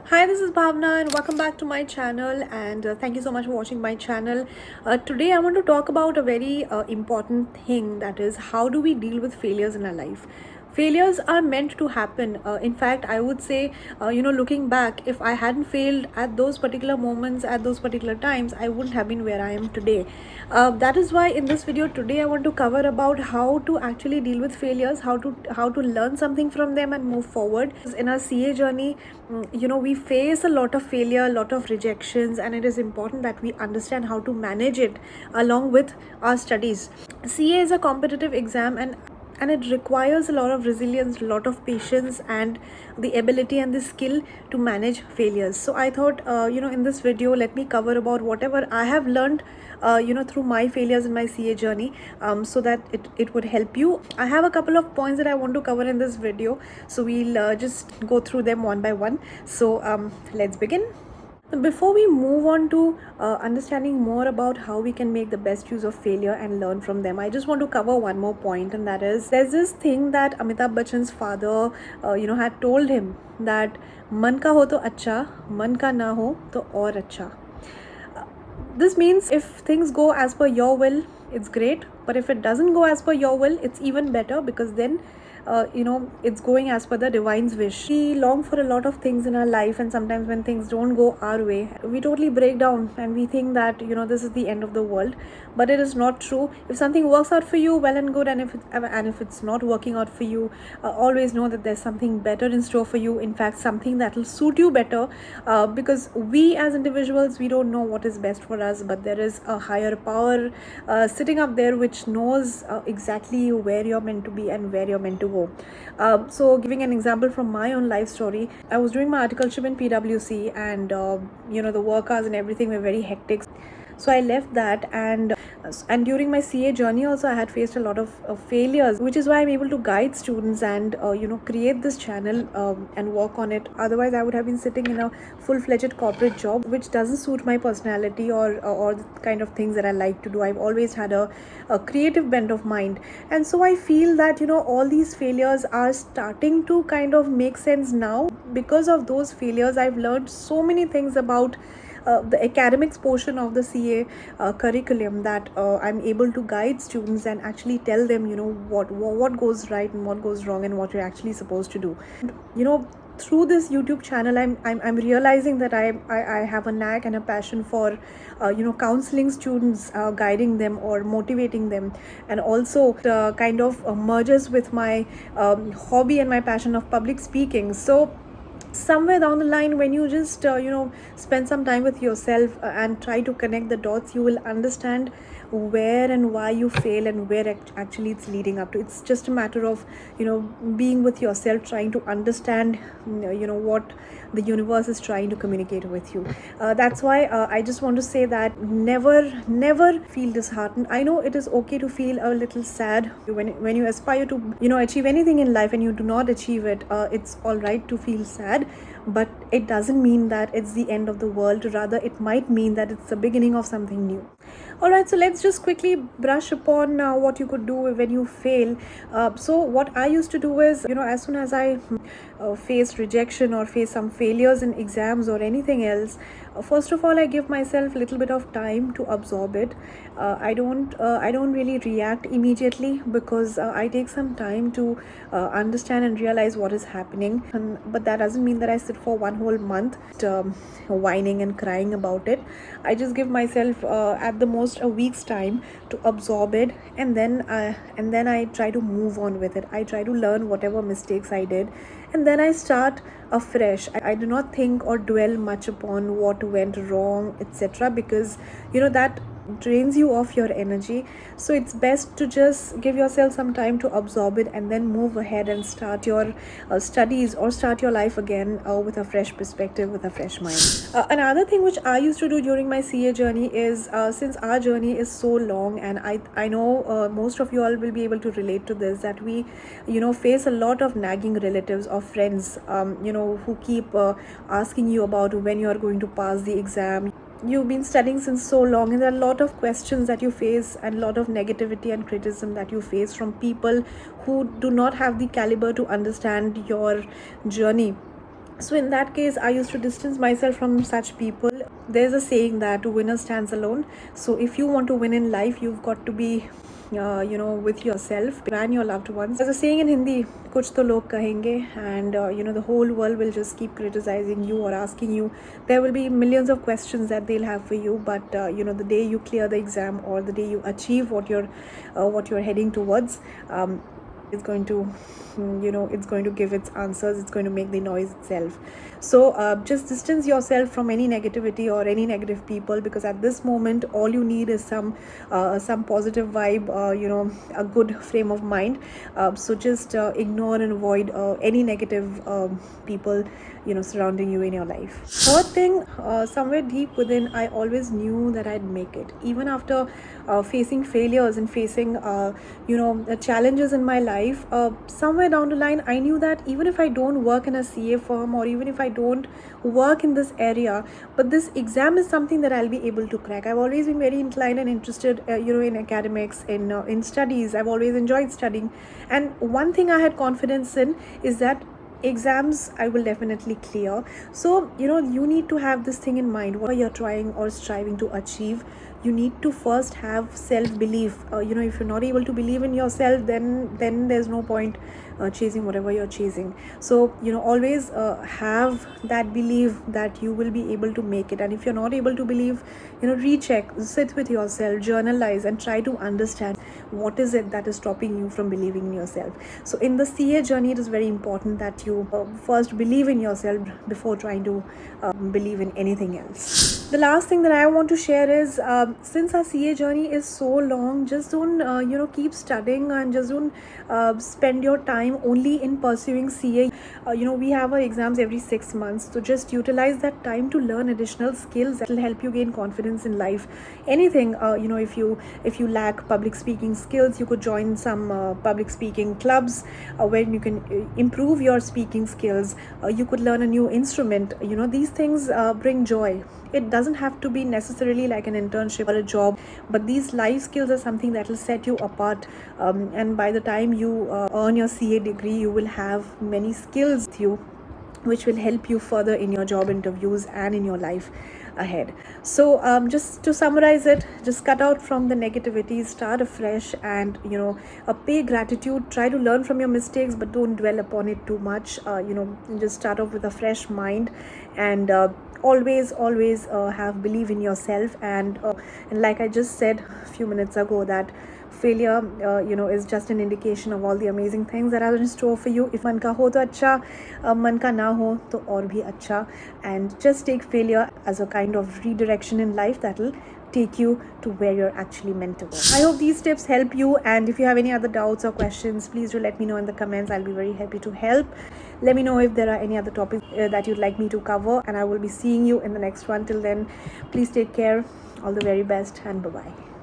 Hi, this is Bhavna and welcome back to my channel, and thank you so much for watching my channel. Today I want to talk about a very important thing, that is how do we deal with failures in our life. Failures are meant to happen. In fact, I would say, looking back, if I hadn't failed at those particular moments, at those particular times, I wouldn't have been where I am today. That is why in this video today I want to cover about how to actually deal with failures, how to learn something from them and move forward. In our CA journey, we face a lot of failure, a lot of rejections, and it is important that we understand how to manage it along with our studies. CA is a competitive exam, and it requires a lot of resilience, a lot of patience, and the ability and the skill to manage failures. So I thought, in this video, let me cover about whatever I have learned through my failures in my CA journey, so that it would help you. I have a couple of points that I want to cover in this video, so we'll just go through them one by one. So let's begin. Before we move on to understanding more about how we can make the best use of failure and learn from them, I just want to cover one more point, and that is there's this thing that Amitabh Bachchan's father, had told him, that man ka ho to acha, man ka na ho to aur acha. This means if things go as per your will, it's great, but if it doesn't go as per your will, it's even better, because then it's going as per the divine's wish. We long for a lot of things in our life, and sometimes when things don't go our way, we totally break down and we think that this is the end of the world. But it is not true. If something works out for you, well and good, and if it's not working out for you, always know that there's something better in store for you. In fact, something that will suit you better, because we as individuals, we don't know what is best for us, but there is a higher power sitting up there which knows exactly where you're meant to be and where you're meant to go. So giving an example from my own life story, I was doing my articleship in PwC, and the work hours and everything were very hectic. So I left that, and during my CA journey also I had faced a lot of failures, which is why I'm able to guide students and create this channel and work on it. Otherwise I would have been sitting in a full-fledged corporate job, which doesn't suit my personality or the kind of things that I like to do. I've always had a creative bent of mind, and so I feel that all these failures are starting to kind of make sense now. Because of those failures, I've learned so many things about the academics portion of the CA curriculum, that I'm able to guide students and actually tell them what goes right and what goes wrong and what you're actually supposed to do. Through this YouTube channel, I'm realizing that I have a knack and a passion for counseling students, guiding them or motivating them, and also kind of merges with my hobby and my passion of public speaking. So somewhere down the line, when you just spend some time with yourself and try to connect the dots, you will understand where and why you fail and where actually it's leading up to. It's just a matter of being with yourself, trying to understand what the universe is trying to communicate with you. That's why I just want to say that never feel disheartened. I know it is okay to feel a little sad when you aspire to achieve anything in life and you do not achieve it. It's all right to feel sad, but it doesn't mean that it's the end of the world. Rather, it might mean that it's the beginning of something new. Alright, so let's just quickly brush upon what you could do when you fail. So what I used to do is, as soon as I face rejection or face some failures in exams or anything else, first of all, I give myself a little bit of time to absorb it. I don't really react immediately, because I take some time to understand and realize what is happening. But that doesn't mean that I sit for one whole month whining and crying about it. I just give myself at the most a week's time to absorb it, and then I try to move on with it. I try to learn whatever mistakes I did, and then I start afresh. I do not think or dwell much upon what went wrong, etc., because that drains you of your energy. So it's best to just give yourself some time to absorb it and then move ahead and start your studies or start your life again with a fresh perspective, with a fresh mind. Another thing which I used to do during my CA journey is, since our journey is so long, and I know most of you all will be able to relate to this, that we face a lot of nagging relatives or friends who keep asking you about when you are going to pass the exam. You've been studying since so long, and there are a lot of questions that you face and a lot of negativity and criticism that you face from people who do not have the caliber to understand your journey. So in that case, I used to distance myself from such people. There's a saying that a winner stands alone. So if you want to win in life, you've got to be with yourself and your loved ones. There's a saying in Hindi, kuch to log kahenge, and the whole world will just keep criticizing you or asking you. There will be millions of questions that they'll have for you, but the day you clear the exam or the day you achieve what you're heading towards, it's going to it's going to give its answers. It's going to make the noise itself. So just distance yourself from any negativity or any negative people, because at this moment all you need is some positive vibe, a good frame of mind. So just ignore and avoid any negative people surrounding you in your life. Third thing, somewhere deep within, I always knew that I'd make it, even after facing failures and facing the challenges in my life. Somewhere down the line, I knew that even if I don't work in a CA firm, or even if I don't work in this area, but this exam is something that I'll be able to crack. I've always been very inclined and interested in academics, in studies. I've always enjoyed studying, and one thing I had confidence in is that exams I will definitely clear. So you need to have this thing in mind. Whatever you're trying or striving to achieve, you need to first have self-belief. If you're not able to believe in yourself, then there's no point chasing whatever you're chasing. So always have that belief that you will be able to make it. And if you're not able to believe, recheck, sit with yourself, journalize, and try to understand what is it that is stopping you from believing in yourself. So in the CA journey, it is very important that you first believe in yourself before trying to believe in anything else. The last thing that I want to share is, since our CA journey is so long, just don't keep studying, and just don't spend your time only in pursuing CA. We have our exams every 6 months, so just utilize that time to learn additional skills that will help you gain confidence in life. Anything, if you lack public speaking skills, you could join some public speaking clubs where you can improve your speaking skills. You could learn a new instrument. These things bring joy. It doesn't have to be necessarily like an internship or a job, but these life skills are something that will set you apart. And by the time you earn your CA degree, you will have many skills with you, which will help you further in your job interviews and in your life ahead. So just to summarize it, just cut out from the negativity, start afresh, and pay gratitude. Try to learn from your mistakes, but don't dwell upon it too much. Just start off with a fresh mind, and always have belief in yourself. And like I just said a few minutes ago, that failure is just an indication of all the amazing things that are in store for you. If man ka ho to acha, man ka na ho to aur bhi acha. And just take failure as a kind of redirection in life that will take you to where you're actually meant to go. I hope these tips help you, and if you have any other doubts or questions, please do let me know in the comments. I'll be very happy to help. Let me know if there are any other topics that you'd like me to cover, and I will be seeing you in the next one. Till then, please take care. All the very best, and bye-bye.